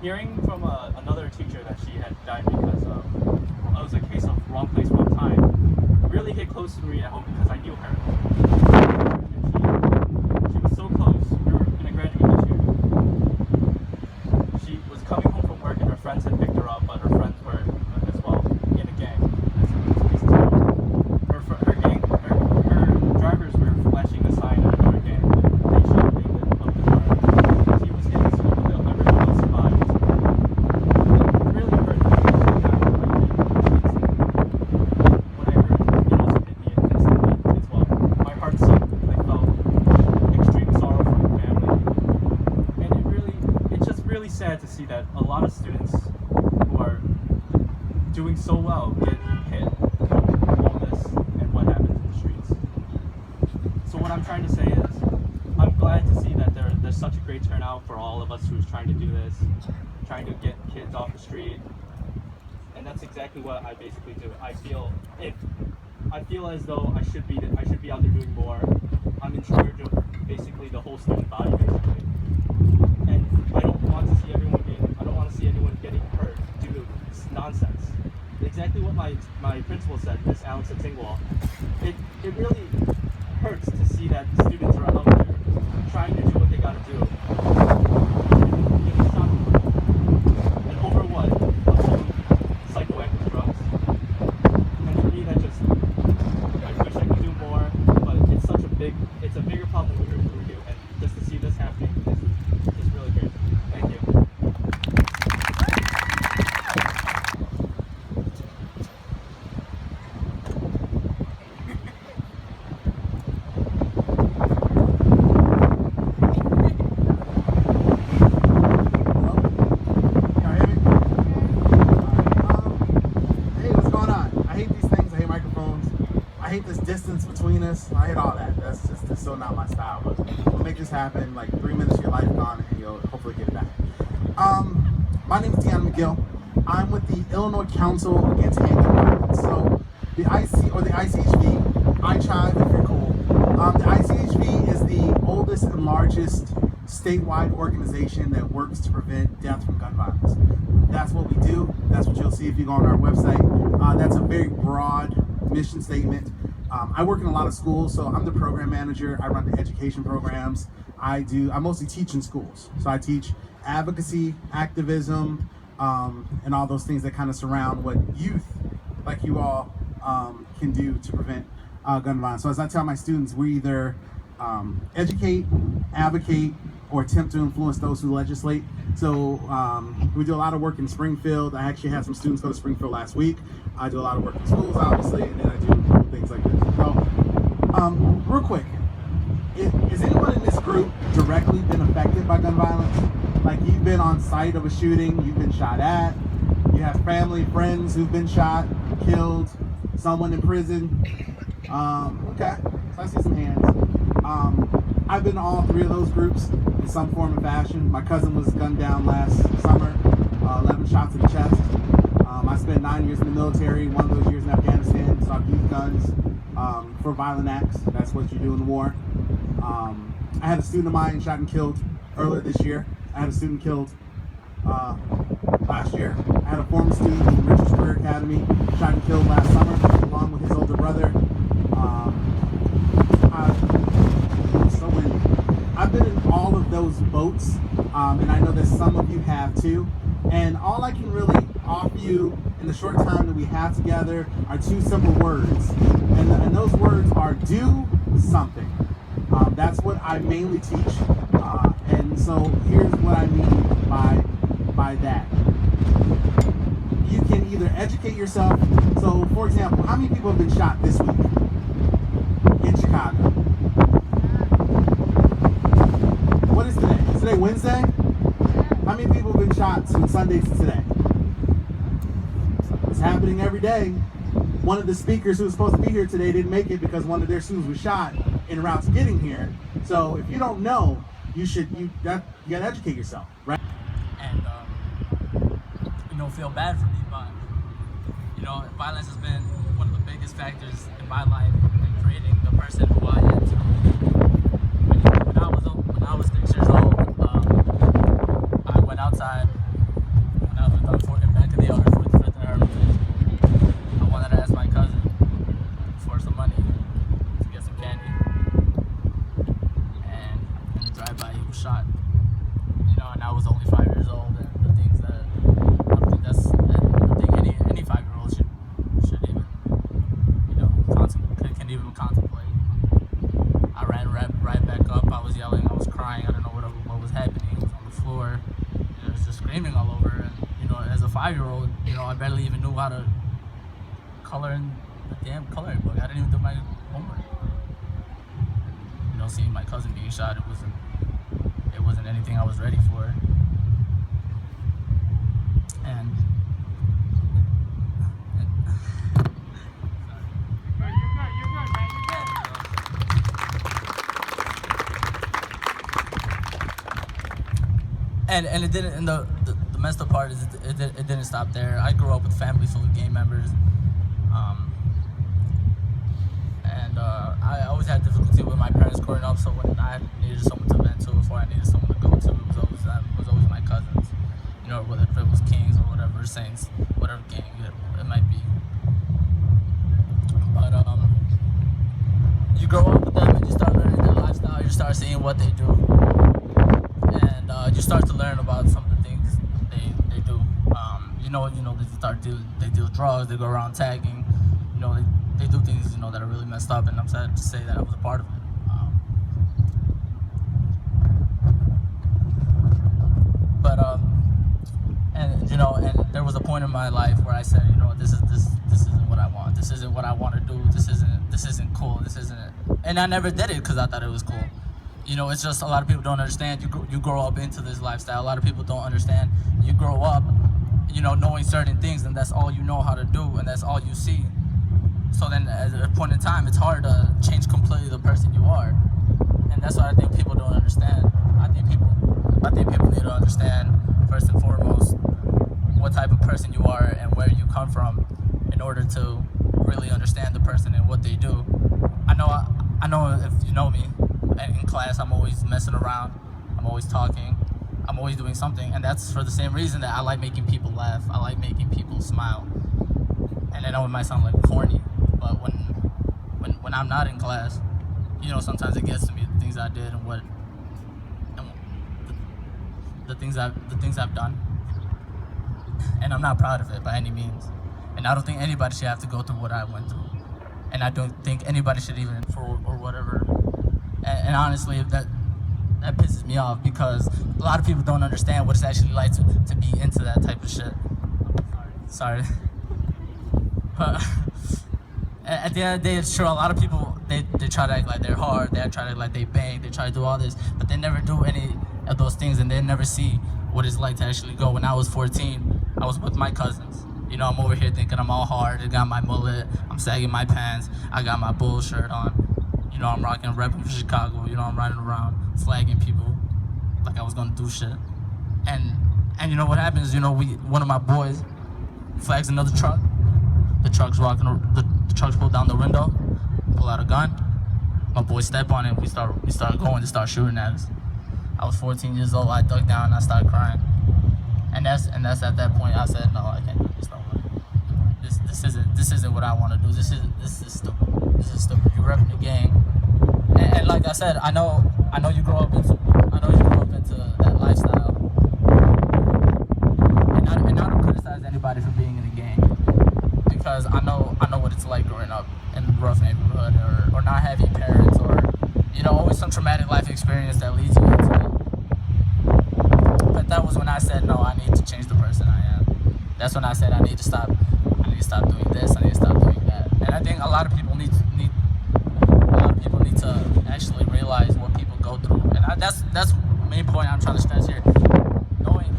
hearing from another teacher that she had died because it was a case of wrong place, wrong time, really hit close to me at home because I knew her. And she was so close. We were in a graduate this year. She was coming home from work and her friends had picked her up, but her friends were as well in a gang. Her drivers were flashing the sign at another gang. They shot, they lit up the car. She was getting scooped up. Everyone else survived. It really hurt me. When I heard it also hit me instantly as well. My heart sunk. I felt extreme sorrow for the family. And it's just really sad to see that a lot of students who are doing so well get hit with all this and what happens in the streets. So what I'm trying to say is, I'm glad to see that there's such a great turnout for all of us who's trying to do this, trying to get kids off the street, and that's exactly what I basically do. I feel as though I should be out there doing more. I'm in charge of basically the whole student body basically, and I don't want to see anyone getting hurt due to this nonsense. Exactly what my principal said, Miss Alex Tingwall. It really hurts to see that students are out there trying to do what they gotta do. And getting shot over. And over what? Psychoactive drugs. And for me that just, I wish I could do more, but it's a bigger problem than we do. And just to see this happening is just really great. Thank you. I hate this distance between us. I hate all that. That's so not my style. But we'll make this happen. Like 3 minutes of your life gone, and you'll hopefully get it back. My name is Deanna McGill. I'm with the Illinois Council Against Handgun Violence. So the IC or the ICHV, ICHIVE if you're cool. The ICHV is the oldest and largest statewide organization that works to prevent death from gun violence. That's what we do. That's what you'll see if you go on our website. That's a very broad mission statement. I work in a lot of schools, so I'm the program manager. I run the education programs. I mostly teach in schools. So I teach advocacy, activism, and all those things that kind of surround what youth like you all can do to prevent gun violence. So as I tell my students, we either educate, advocate, or attempt to influence those who legislate. So we do a lot of work in Springfield. I actually had some students go to Springfield last week. I do a lot of work in schools, obviously, and then I do cool things like this. So real quick, is anyone in this group directly been affected by gun violence? Like you've been on site of a shooting, you've been shot at, you have family, friends who've been shot, killed, someone in prison. Okay, so I see some hands. I've been to all three of those groups in some form or fashion. My cousin was gunned down last summer, 11 shots to the chest. I spent 9 years in the military, one of those years in Afghanistan, so I've used guns for violent acts. That's what you do in the war. I had a student of mine shot and killed earlier this year. I had a student killed last year. I had a former student in the Richards Career Academy shot and killed last summer, along with his older brother. I've been in all of those boats, and I know that some of you have too. And all I can really offer you in the short time that we have together are two simple words. And those words are do something. That's what I mainly teach. And so here's what I mean by that. You can either educate yourself. So for example, how many people have been shot this week in Chicago? What is today? Is today Wednesday? How many people have been shot since Sunday to today? It's happening every day. One of the speakers who was supposed to be here today didn't make it because one of their students was shot en route to getting here. So if you don't know, you gotta educate yourself, right? And feel bad for me, but violence has been one of the biggest factors in my life in creating the person who I am today. When I was 6 years old, I went outside back in the yard, 45th and Hermitage. I wanted to ask my cousin for some money to get some candy, and in the drive-by he was shot. And I was only 5 years old, and the things that I don't think any 5-year-old should even can even contemplate. I ran right back up. I was yelling. I was crying. I don't know what was happening. It was on the floor. It was just screaming all over. And as a 5-year-old, I barely even knew how to color in the damn coloring book. I didn't even do my homework. Seeing my cousin being shot, it wasn't anything I was ready for. And And it didn't. And the messed up part is it didn't stop there. I grew up with a family full of gang members, and I always had difficulty with my parents growing up. So when I needed someone to vent to, before I needed someone to go to, it was always my cousins. Whether it was Kings or whatever, Saints, whatever gang it might be. But you grow up with them and you start learning their lifestyle. You start seeing what they do. You start to learn about some of the things they do. They deal drugs. They go around tagging. They do things that are really messed up. And I'm sad to say that I was a part of it. And there was a point in my life where I said, this isn't what I want. This isn't what I want to do. This isn't cool. This isn't it. And I never did it because I thought it was cool. It's just a lot of people don't understand. You grow up into this lifestyle. A lot of people don't understand. You grow up, knowing certain things, and that's all you know how to do, and that's all you see. So then, at a point in time, it's hard to change completely the person you are, and that's what I think people don't understand. I think people need to understand first and foremost what type of person you are and where you come from, in order to really understand the person and what they do. I know if you know me. In class, I'm always messing around. I'm always talking. I'm always doing something, and that's for the same reason that I like making people laugh. I like making people smile. And I know it might sound like corny, but when I'm not in class, sometimes it gets to me, the things I did and the things I've done, and I'm not proud of it by any means. And I don't think anybody should have to go through what I went through, and I don't think anybody should even or whatever. And honestly, that pisses me off, because a lot of people don't understand what it's actually like to be into that type of shit. Sorry. But at the end of the day, it's true. A lot of people, they try to act like they're hard. They try to act like they bang. They try to do all this, but they never do any of those things, and they never see what it's like to actually go. When I was 14, I was with my cousins. I'm over here thinking I'm all hard. I got my mullet. I'm sagging my pants. I got my bull shirt on. I'm rocking, repping for Chicago. I'm riding around, flagging people like I was gonna do shit. And what happens? One of my boys flags another truck. The truck's pulled down the window, pull out a gun. My boy step on it. We start going. They start shooting at us. I was 14 years old. I dug down and I started crying. And that's at that point I said, no, I can't do this no more. This isn't what I want to do. This is stupid. This is stupid. You're repping the gang. And like I said, I know you grew up into that lifestyle. And not to criticize anybody for being in a gang, because I know what it's like growing up in a rough neighborhood, or not having parents, or always some traumatic life experience that leads you into it. But that was when I said, no, I need to change the person I am. That's when I said I need to stop doing this. I need to stop doing that. And I think a lot of people need to actually realize what people go through. And that's the main point I'm trying to stress here. Knowing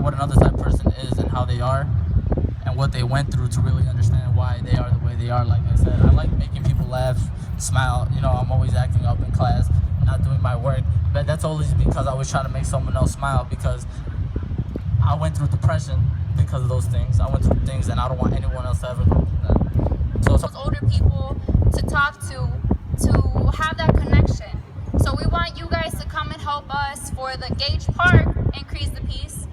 what another type of person is and how they are and what they went through, to really understand why they are the way they are. Like I said, I like making people laugh, smile. I'm always acting up in class, not doing my work, but that's always because I was trying to make someone else smile, because I went through depression because of those things. I went through things, and I don't want anyone else to ever go through that. So older people to talk to have that connection. So we want you guys to come and help us for the Gage Park Increase the Peace.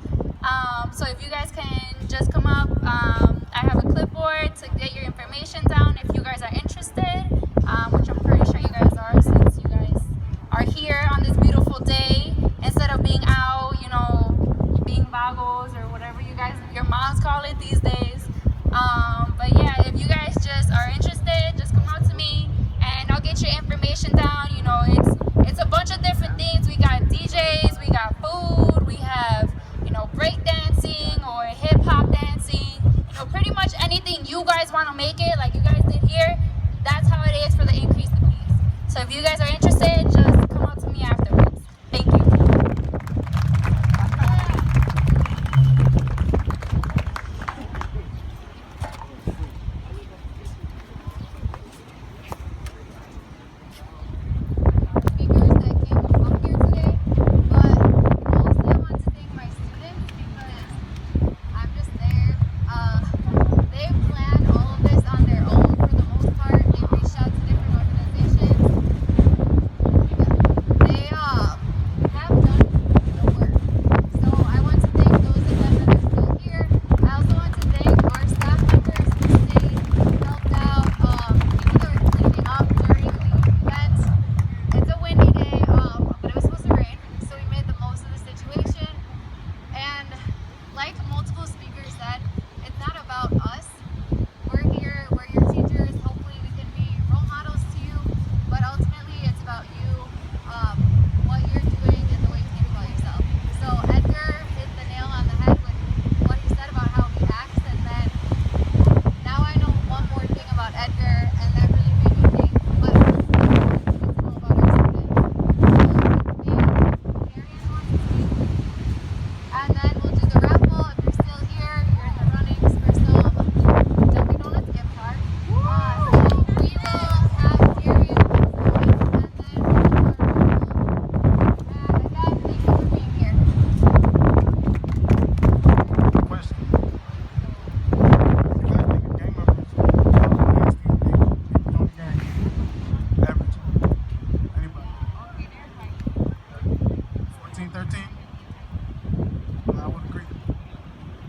So if you guys can just come up, I have a clipboard to get your information down if you guys are interested, which I'm pretty sure you guys are since you guys are here on this beautiful day instead of being out, you know, being vagos or whatever you guys, your moms call it these days. But yeah, if you guys just are interested, just come out to me and I'll get your information down. You know, it's a bunch of different things. We got DJs, we got food, we have, you know, break dancing or hip hop dancing. You know, pretty much anything you guys want to make it, like you guys did here. That's how it is for the Increase the Peace. So if you guys are interested, just come out to me afterwards. Thank you.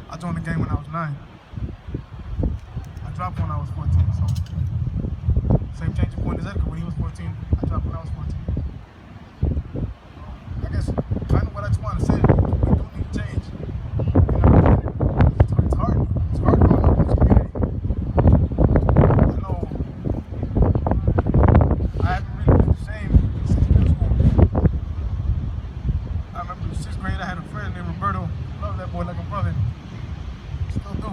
I joined the game when I was 9. I dropped when I was 14, so same changing point as Edgar when he was 14. I dropped when I was 14. I guess kind of what I just want to say, we do need change. You know, it's hard. It's hard growing up in this community. I know I haven't really been the same since middle school. I remember in 6th grade I had a friend named Roberto. Love that boy like a brother. Still do.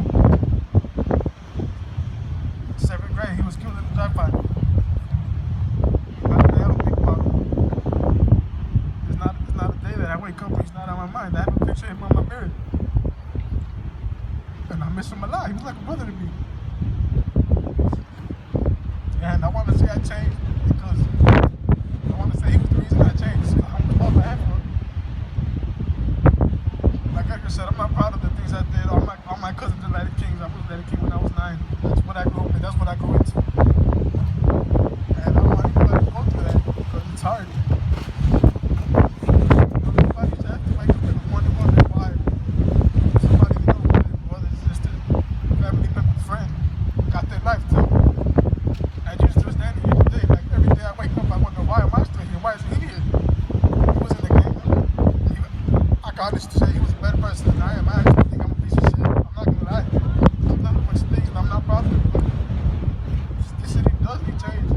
7th grade, he was killed in the drive-by. I don't think about it. It's not a day that I wake up and he's not on my mind. I have a picture of him on my mirror. And I miss him a lot. He was like a brother to me. And I want to say I changed because I want to say he was the reason I changed. How much love I have for him. Like Edgar said, I'm not proud of the things I did. All my cousins are Latin Kings. I was Latin King when I was 9. That's what I grew up with. That's what I grew into. And I don't want anybody to go through that because it's hard. Everybody just has to wake up in the morning wondering why somebody you know, brother, sister, family member, friend, got their life too. And you're still standing here today. Like every day I wake up, I wonder why am I still here? Why is he here? He was in the game. I can honestly say he was a better person than I am. I actually think I'm a piece of shit. I'm not gonna lie. I've done a bunch of things and I'm not proud of it. But this city does need change.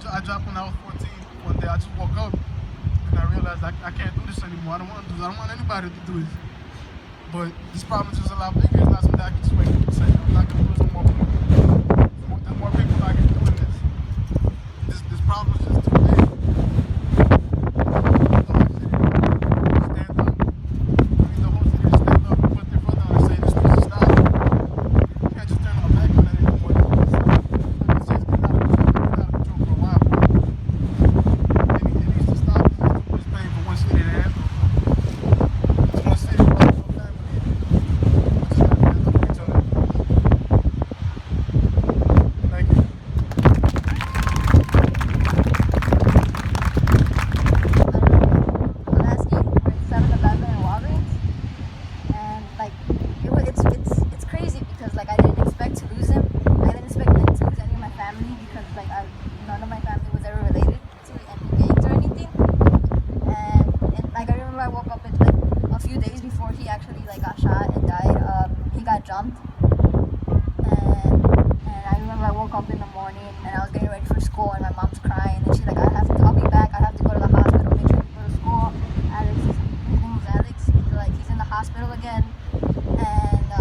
I dropped when I was 14. One day I just woke up and I realized I can't do this anymore. I don't want anybody to do this. But this problem is just a lot bigger. It's not something I can just wake up and say, I'm not going to lose no more people. There's more people I can do in this. This problem is just too big. The whole city just stand up and put their foot down and say this needs to stop. You can't just turn our back on it anymore. It's just been out of control for a while. It needs to stop. It's just too much pain for one city to handle. It's one city for one family. We just gotta stand up for each other. Thank you. Pulaski, we're at 7-Eleven and Walgreens, and like it's crazy because like I didn't expect to lose him. I didn't expect to lose any of my family because like none of my family was ever related to any gangs or anything. And like I remember I woke up at like a few days before he actually like got shot and died. He got jumped, and I remember I woke up in the morning and I was getting ready for school and my mom's crying and she's like, I'll be back. I have to go to the hospital. Make sure you go to school. His name was Alex. He's in the hospital again, and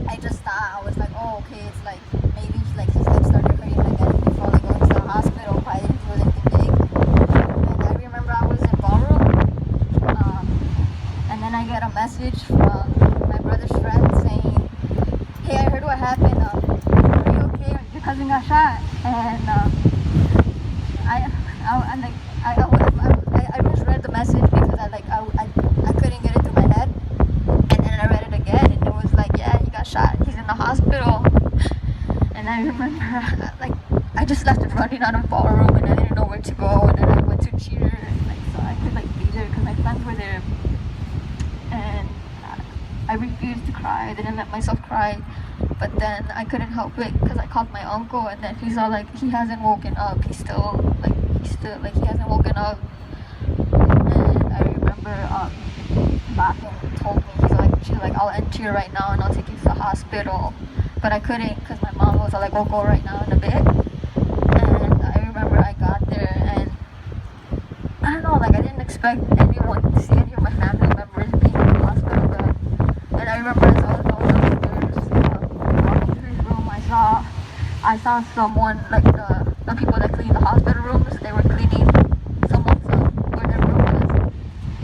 I just thought, I was like, oh okay, it's like maybe like his leg started hurting again. He probably going to the hospital. But I didn't do anything big. And I remember I was in ballroom, and then I get a message from my brother's friend saying, hey, I heard what happened. Are you okay? Your cousin got shot. And I misread the message because I couldn't get it through my head. And then I read it again and it was like, yeah, he got shot. He's in the hospital. And I remember like I just left running out of ballroom and I didn't know where to go. And then I went to cheer and like so I could like be there because my friends were there. And I refused to cry. I didn't let myself cry. But then I couldn't help it because I called my uncle and then he's all like, he hasn't woken up. He he hasn't woken up. And I remember Bakken told me, she's like, I'll enter you right now and I'll take you to the hospital. But I couldn't because my mom was like, we'll go right now in a bit. And I remember I got there and I don't know, like I didn't expect anyone to see any of my family members being in the hospital bed. And I remember as I was going upstairs, walking through his room, I saw someone, like the people that clean the hospital rooms, they were cleaning someone's where their room was.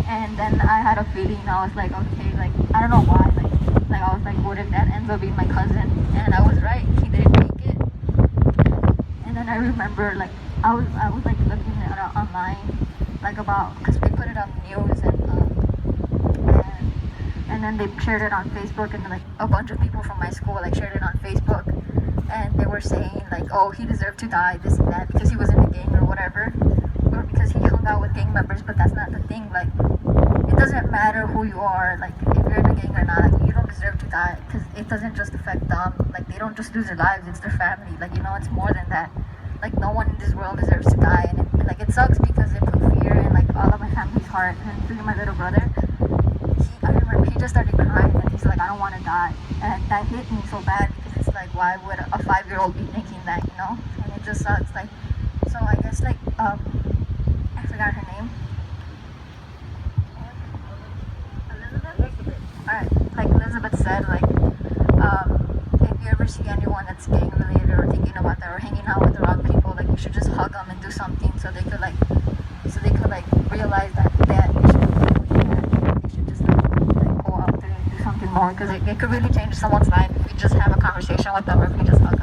And then I had a feeling, I was like, okay, like I don't know why, like I was like, what if that ends up being my cousin? And I was right, he didn't make it. And then I remember like I was like looking at it online, like about, because they put it on the news and then they shared it on Facebook and like a bunch of people from my school like shared it on Facebook and they were saying like, oh, he deserved to die, this and that, because he was in a gang or whatever, or because he hung out with gang members. But that's not the thing. Like it doesn't matter who you are, like if you're in a gang or not, like, you don't deserve to die because it doesn't just affect them. Like they don't just lose their lives, it's their family. Like, you know, it's more than that. Like no one in this world deserves to die, and like it sucks because it put fear in like all of my family's heart, and including my little brother. I remember he just started crying and he's like, I don't want to die, and that hit me so bad because it's like, why would a 5-year-old be thinking that, you know? And it just sucks. Like, so I guess like I forgot her name. Elizabeth. All right, like Elizabeth said, like if you ever see anyone that's gang related or thinking about that or hanging out with the wrong people, like you should just hug them and do something so they could like realize that they should just like go out there and do something more, because it could really change someone's life if you just have a conversation with them or if you just hug them.